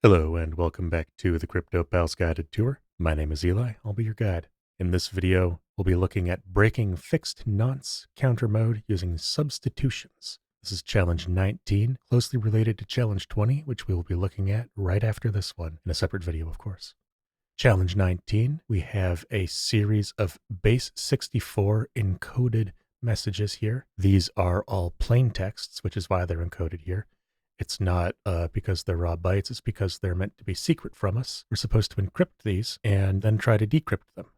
Hello and welcome back to the Cryptopals Guided Tour. My name is Eli. I'll be your guide. In this video, we'll be looking at breaking fixed nonce counter mode using substitutions. This is challenge 19, closely related to challenge 20, which we will be looking at right after this one in a separate video, of course. Challenge 19, we have a series of base 64 encoded messages here. These are all plain texts, which is why they're encoded here. It's not because they're raw bytes, it's because they're meant to be secret from us. We're supposed to encrypt these and then try to decrypt them.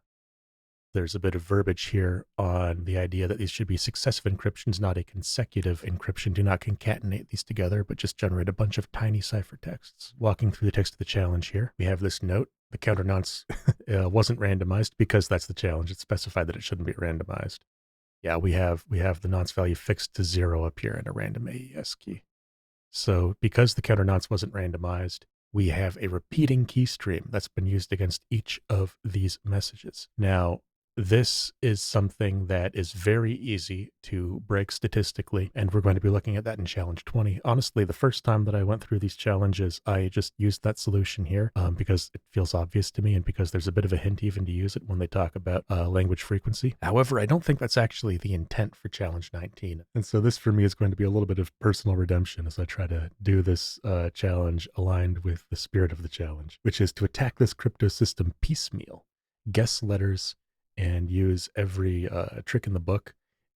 There's a bit of verbiage here on the idea that these should be successive encryptions, not a consecutive encryption. Do not concatenate these together, but just generate a bunch of tiny ciphertexts. Walking through the text of the challenge here, we have this note. The counter nonce wasn't randomized because that's the challenge. It's specified that it shouldn't be randomized. Yeah, we have the nonce value fixed to 0 up here in a random AES key. So because the counter nonce wasn't randomized, we have a repeating key stream that's been used against each of these messages. Now, this is something that is very easy to break statistically, and we're going to be looking at that in challenge 20. Honestly, the first time that I went through these challenges, I just used that solution here because it feels obvious to me and because there's a bit of a hint even to use it when they talk about language frequency. However, I don't think that's actually the intent for challenge 19. And so this for me is going to be a little bit of personal redemption as I try to do this challenge aligned with the spirit of the challenge, which is to attack this crypto system piecemeal, guess letters, and use every trick in the book,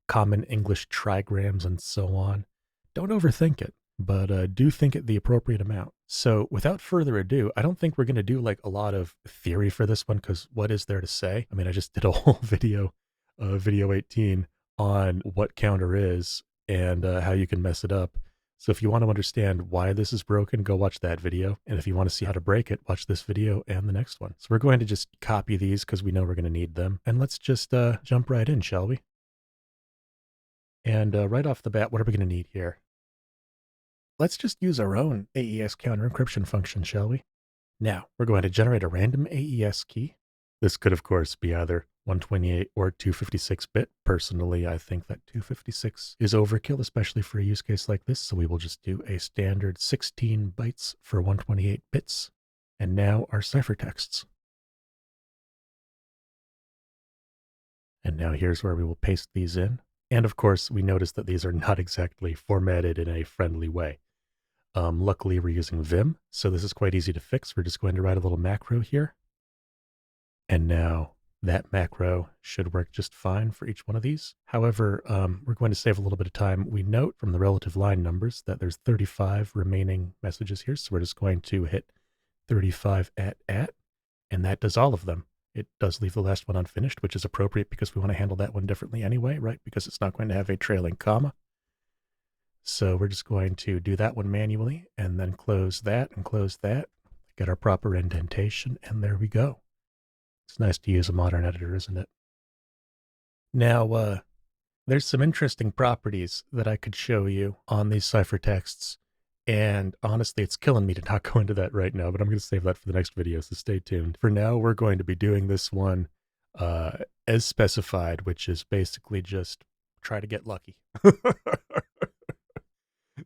common English trigrams and so on. Don't overthink it, but do think it the appropriate amount. So without further ado, I don't think we're going to do like a lot of theory for this one, because what is there to say? I mean, I just did a whole video, video 18, on what counter is and how you can mess it up. So if you want to understand why this is broken, go watch that video. And if you want to see how to break it, watch this video and the next one. So we're going to just copy these because we know we're going to need them. And let's just jump right in, shall we? And right off the bat, what are we going to need here? Let's just use our own AES counter encryption function, shall we? Now, we're going to generate a random AES key. This could, of course, be either 128 or 256-bit. Personally, I think that 256 is overkill, especially for a use case like this, so we will just do a standard 16 bytes for 128 bits. And now our ciphertexts. And now here's where we will paste these in. And of course, we notice that these are not exactly formatted in a friendly way. Luckily, we're using Vim, so this is quite easy to fix. We're just going to write a little macro here. And now that macro should work just fine for each one of these. However, we're going to save a little bit of time. We note from the relative line numbers that there's 35 remaining messages here, so we're just going to hit 35 at, and that does all of them. It does leave the last one unfinished, which is appropriate because we want to handle that one differently anyway, right? Because it's not going to have a trailing comma. So we're just going to do that one manually and then close that and close that, get our proper indentation, and there we go. It's nice to use a modern editor, isn't it? Now, there's some interesting properties that I could show you on these ciphertexts, and honestly, it's killing me to not go into that right now, but I'm going to save that for the next video, so stay tuned. For now, we're going to be doing this one as specified, which is basically just try to get lucky.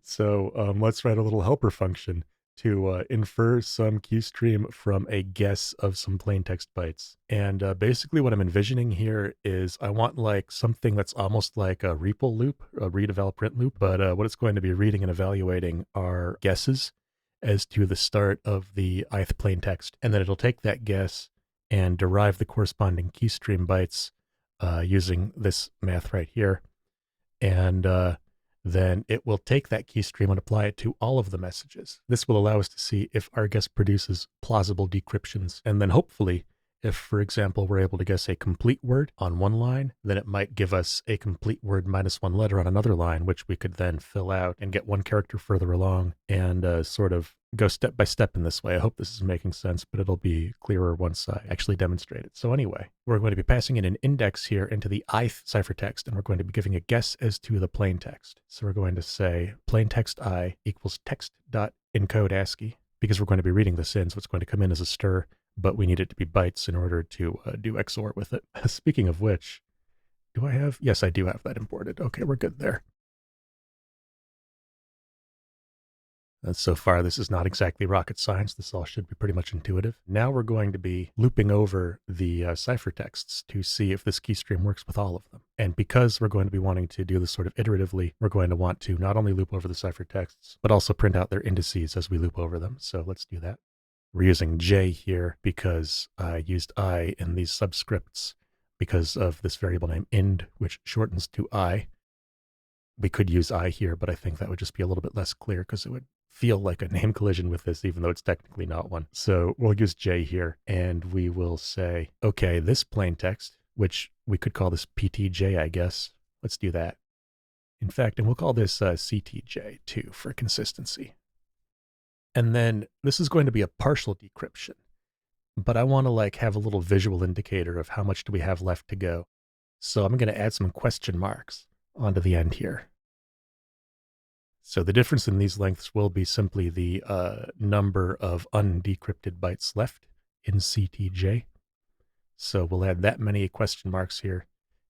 So let's write a little helper function to infer some key stream from a guess of some plain text bytes. And basically what I'm envisioning here is I want like something that's almost like a REPL loop, a read eval print loop, but what it's going to be reading and evaluating are guesses as to the start of the ith plain text. And then it'll take that guess and derive the corresponding key stream bytes using this math right here. And then it will take that key stream and apply it to all of the messages. This will allow us to see if our guess produces plausible decryptions. And then hopefully, if, for example, we're able to guess a complete word on one line, then it might give us a complete word minus one letter on another line, which we could then fill out and get one character further along and sort of go step by step in this way. I hope this is making sense, but it'll be clearer once I actually demonstrate it. So anyway, we're going to be passing in an index here into the ith ciphertext, and we're going to be giving a guess as to the plain text. So we're going to say plain text I equals text.encode ASCII, because we're going to be reading this in, so it's going to come in as a str, but we need it to be bytes in order to do XOR with it. Speaking of which, do I have? Yes, I do have that imported. Okay, we're good there. So far, this is not exactly rocket science. This all should be pretty much intuitive. Now we're going to be looping over the ciphertexts to see if this keystream works with all of them. And because we're going to be wanting to do this sort of iteratively, we're going to want to not only loop over the ciphertexts, but also print out their indices as we loop over them. So let's do that. We're using J here because I used I in these subscripts because of this variable name ind, which shortens to I. We could use I here, but I think that would just be a little bit less clear because it would feel like a name collision with this, even though it's technically not one. So we'll use J here, and we will say, okay, this plain text, which we could call this PTJ, I guess. Let's do that. In fact, and we'll call this CTJ too for consistency. And then this is going to be a partial decryption, but I want to like have a little visual indicator of how much do we have left to go. So I'm going to add some question marks onto the end here. So the difference in these lengths will be simply the number of undecrypted bytes left in CTJ. So we'll add that many question marks here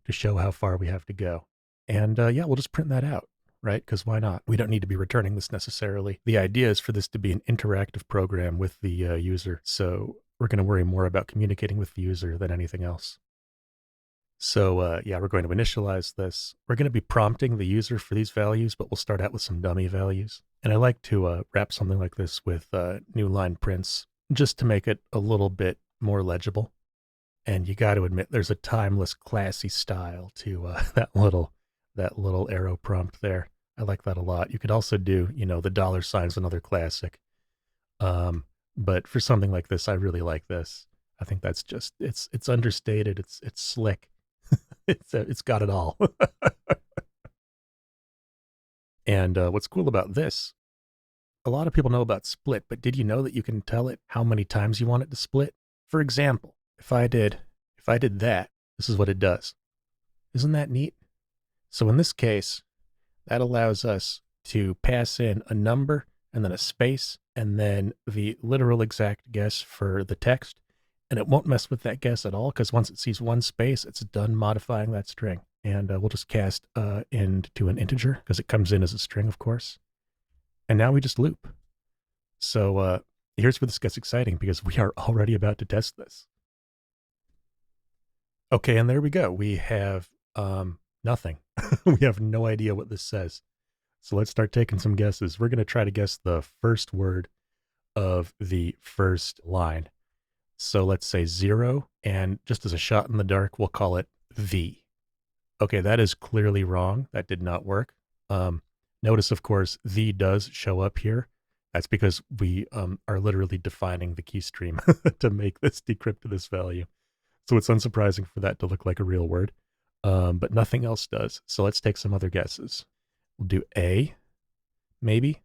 to show how far we have to go. And yeah, we'll just print that out, right? Because why not? We don't need to be returning this necessarily. The idea is for this to be an interactive program with the user. So we're going to worry more about communicating with the user than anything else. So yeah, we're going to initialize this. We're going to be prompting the user for these values, but we'll start out with some dummy values. And I like to wrap something like this with new line prints just to make it a little bit more legible. And you got to admit, there's a timeless, classy style to that little arrow prompt there. I like that a lot. You could also do, you know, the dollar sign's another classic. But for something like this, I really like this. I think that's just, it's understated. It's slick. It's got it all. And what's cool about this, a lot of people know about split, but did you know that you can tell it how many times you want it to split? For example, if I did that, this is what it does. Isn't that neat? So in this case, that allows us to pass in a number and then a space and then the literal exact guess for the text. And it won't mess with that guess at all because once it sees one space, it's done modifying that string. And we'll just cast end to an integer because it comes in as a string, of course. And now we just loop. So here's where this gets exciting because we are already about to test this. Okay, and there we go. We have nothing. We have no idea what this says. So let's start taking some guesses. We're going to try to guess the first word of the first line. So let's say 0, and just as a shot in the dark, we'll call it V. Okay, that is clearly wrong. That did not work. Notice, of course, the does show up here. That's because we are literally defining the key stream to make this decrypt to this value. So it's unsurprising for that to look like a real word, but nothing else does. So let's take some other guesses. We'll do A, maybe.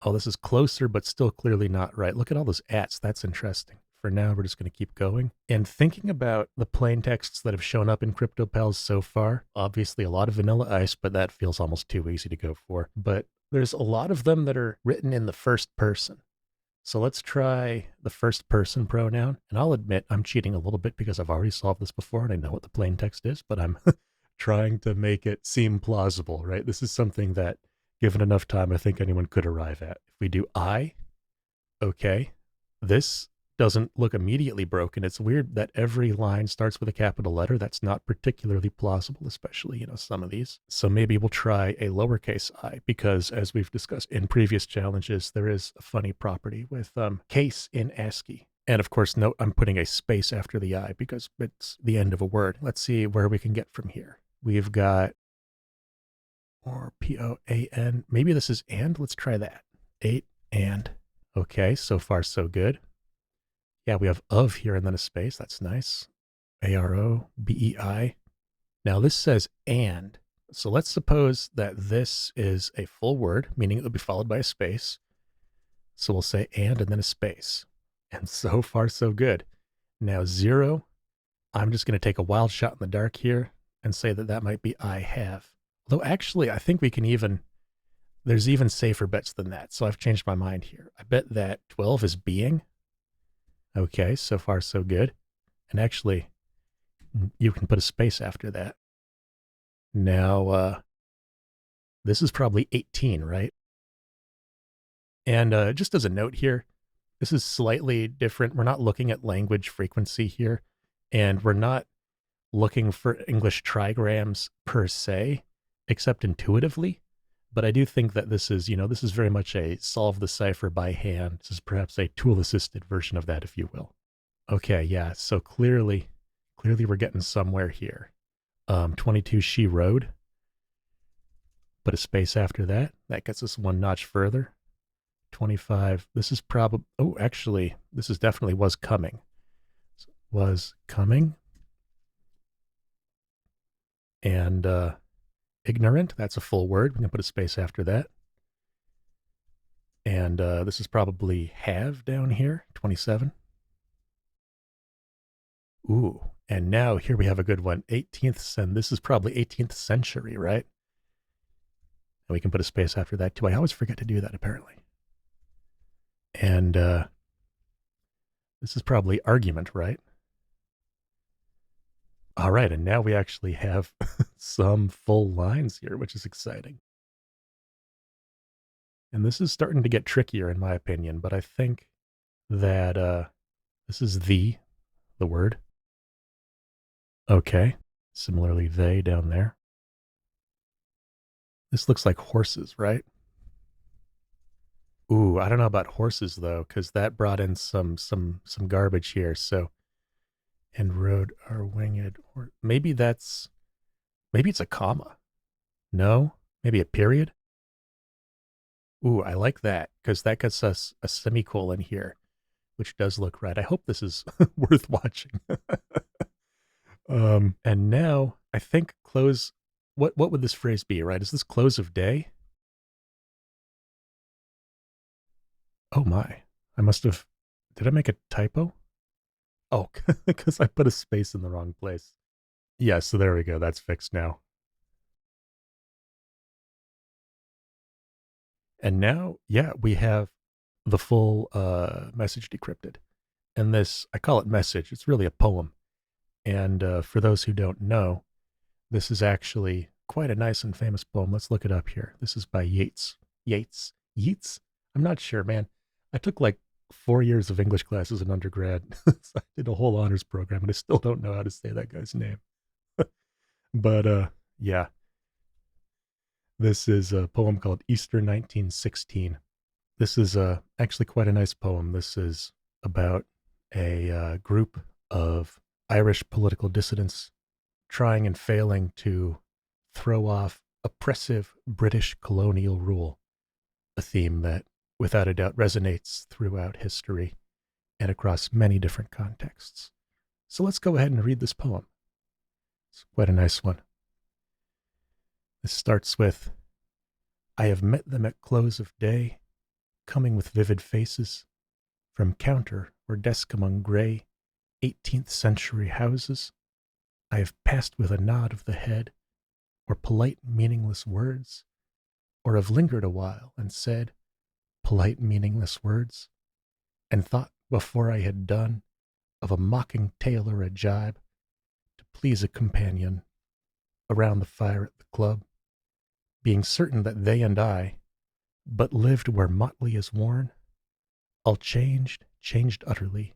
Oh, this is closer, but still clearly not right. Look at all those ats. That's interesting. For now, we're just going to keep going. And thinking about the plain texts that have shown up in Cryptopals so far, obviously a lot of vanilla ice, but that feels almost too easy to go for. But there's a lot of them that are written in the first person. So let's try the first person pronoun. And I'll admit I'm cheating a little bit because I've already solved this before and I know what the plain text is, but I'm trying to make it seem plausible, right? This is something that, given enough time, I think anyone could arrive at. If we do I, okay, this doesn't look immediately broken. It's weird that every line starts with a capital letter. That's not particularly plausible, especially, you know, some of these. So maybe we'll try a lowercase I because, as we've discussed in previous challenges, there is a funny property with case in ASCII. And of course, note I'm putting a space after the I because it's the end of a word. Let's see where we can get from here. We've got or POAN. Maybe this is and. Let's try that. 8 and. Okay, so far so good. Yeah, we have of here and then a space. That's nice. AROBEI. Now this says and. So let's suppose that this is a full word, meaning it will be followed by a space. So we'll say and then a space. And so far so good. Now 0, I'm just going to take a wild shot in the dark here and say that that might be I have. Although actually I think we can even, there's even safer bets than that. So I've changed my mind here. I bet that 12 is being. Okay, so far so good. And actually, you can put a space after that. Now, this is probably 18, right? And just as a note here, this is slightly different. We're not looking at language frequency here, and we're not looking for English trigrams per se, except intuitively. But I do think that this is, this is very much a solve the cipher by hand. This is perhaps a tool-assisted version of that, if you will. Okay, yeah, so clearly we're getting somewhere here. 22 she rode. Put a space after that. That gets us one notch further. 25. This is probably, oh, actually, this is definitely was coming. Was coming. And ignorant, that's a full word. We can put a space after that. And this is probably have down here, 27. Ooh, and now here we have a good one, 18th, and this is probably 18th century, right? And we can put a space after that too. I always forget to do that, apparently. And this is probably argument, right? All right, and now we actually have some full lines here, which is exciting. And this is starting to get trickier, in my opinion, but I think that this is the word. Okay, similarly, they down there. This looks like horses, right? Ooh, I don't know about horses though, because that brought in some garbage here. So, and rode our winged, or maybe it's a comma. No, maybe a period. Ooh, I like that because that gets us a semicolon here, which does look right. I hope this is worth watching. And now I think close. What would this phrase be? Right? Is this close of day? Oh my! I must have. Did I make a typo? Oh, because I put a space in the wrong place. Yeah, so there we go. That's fixed now. And now, yeah, we have the full message decrypted. And this, I call it message. It's really a poem. And for those who don't know, this is actually quite a nice and famous poem. Let's look it up here. This is by Yeats. Yeats? I'm not sure, man. I took like 4 years of English classes in undergrad. So I did a whole honors program, and I still don't know how to say that guy's name. But yeah, this is a poem called Easter 1916. This is actually quite a nice poem. This is about a group of Irish political dissidents trying and failing to throw off oppressive British colonial rule, a theme that without a doubt resonates throughout history and across many different contexts. So let's go ahead and read this poem. It's quite a nice one. This starts with, I have met them at close of day, coming with vivid faces, from counter or desk among grey 18th century houses. I have passed with a nod of the head, or polite meaningless words, or have lingered a while and said polite meaningless words, and thought before I had done of a mocking tale or a jibe to please a companion around the fire at the club, being certain that they and I but lived where motley is worn, all changed utterly,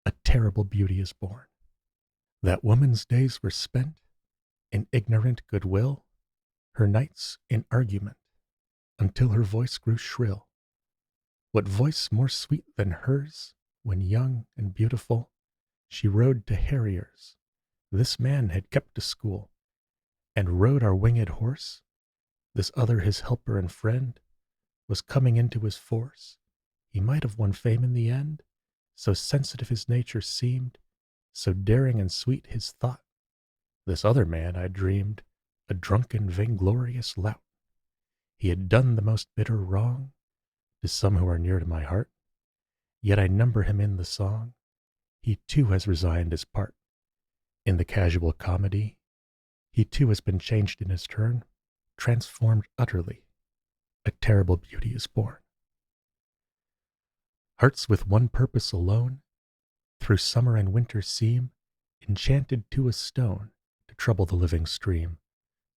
a terrible beauty is born. That woman's days were spent in ignorant goodwill, her nights in argument, until her voice grew shrill. What voice more sweet than hers, when young and beautiful, she rode to harriers. This man had kept a school, and rode our winged horse. This other his helper and friend was coming into his force. He might have won fame in the end, so sensitive his nature seemed, so daring and sweet his thought. This other man, I dreamed, a drunken, vainglorious lout. He had done the most bitter wrong to some who are near to my heart, yet I number him in the song. He too has resigned his part. In the casual comedy, he too has been changed in his turn, transformed utterly. A terrible beauty is born. Hearts with one purpose alone, through summer and winter seem enchanted to a stone to trouble the living stream.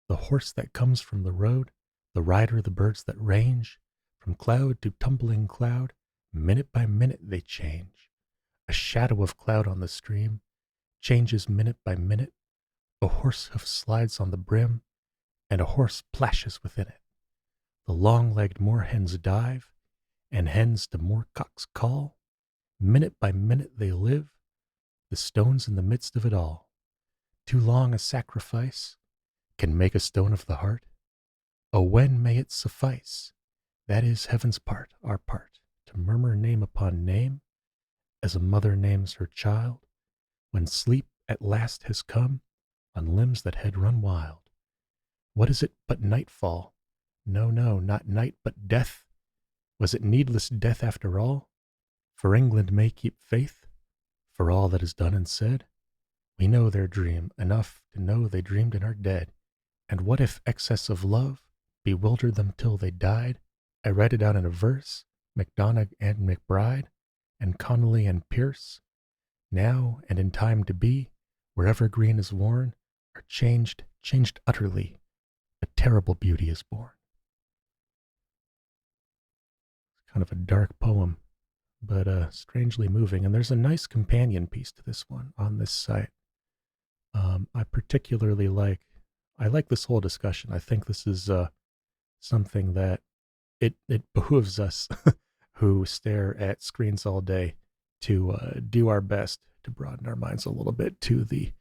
The horse that comes from the road, the rider, the birds that range From cloud to tumbling cloud, minute by minute they change. A shadow of cloud on the stream changes minute by minute. A horse hoof slides on the brim, and a horse plashes within it. The long-legged moorhens dive, and hens to moorcocks call. Minute by minute they live, the stones in the midst of it all. Too long a sacrifice can make a stone of the heart. Oh, when may it suffice? That is heaven's part, our part, to murmur name upon name, as a mother names her child, when sleep at last has come on limbs that had run wild. What is it but nightfall? No, no, not night, but death. Was it needless death after all? For England may keep faith, for all that is done and said. We know their dream, enough to know they dreamed and are dead. And what if excess of love bewildered them till they died? I read it out in a verse, MacDonagh and McBride, and Connolly and Pierce. Now and in time to be, wherever green is worn, are changed utterly. A terrible beauty is born. Kind of a dark poem, but strangely moving. And there's a nice companion piece to this one on this site. I particularly like this whole discussion. I think this is something that it behooves us who stare at screens all day to do our best to broaden our minds a little bit to the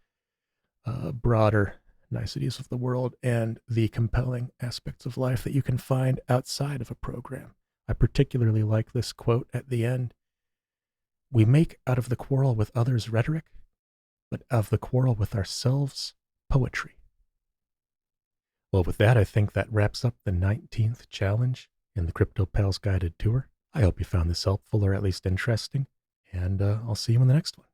broader niceties of the world and the compelling aspects of life that you can find outside of a program. I particularly like this quote at the end. We make out of the quarrel with others rhetoric, but of the quarrel with ourselves, poetry. Well, with that, I think that wraps up the 19th challenge in the Cryptopals Guided Tour. I hope you found this helpful or at least interesting, and I'll see you in the next one.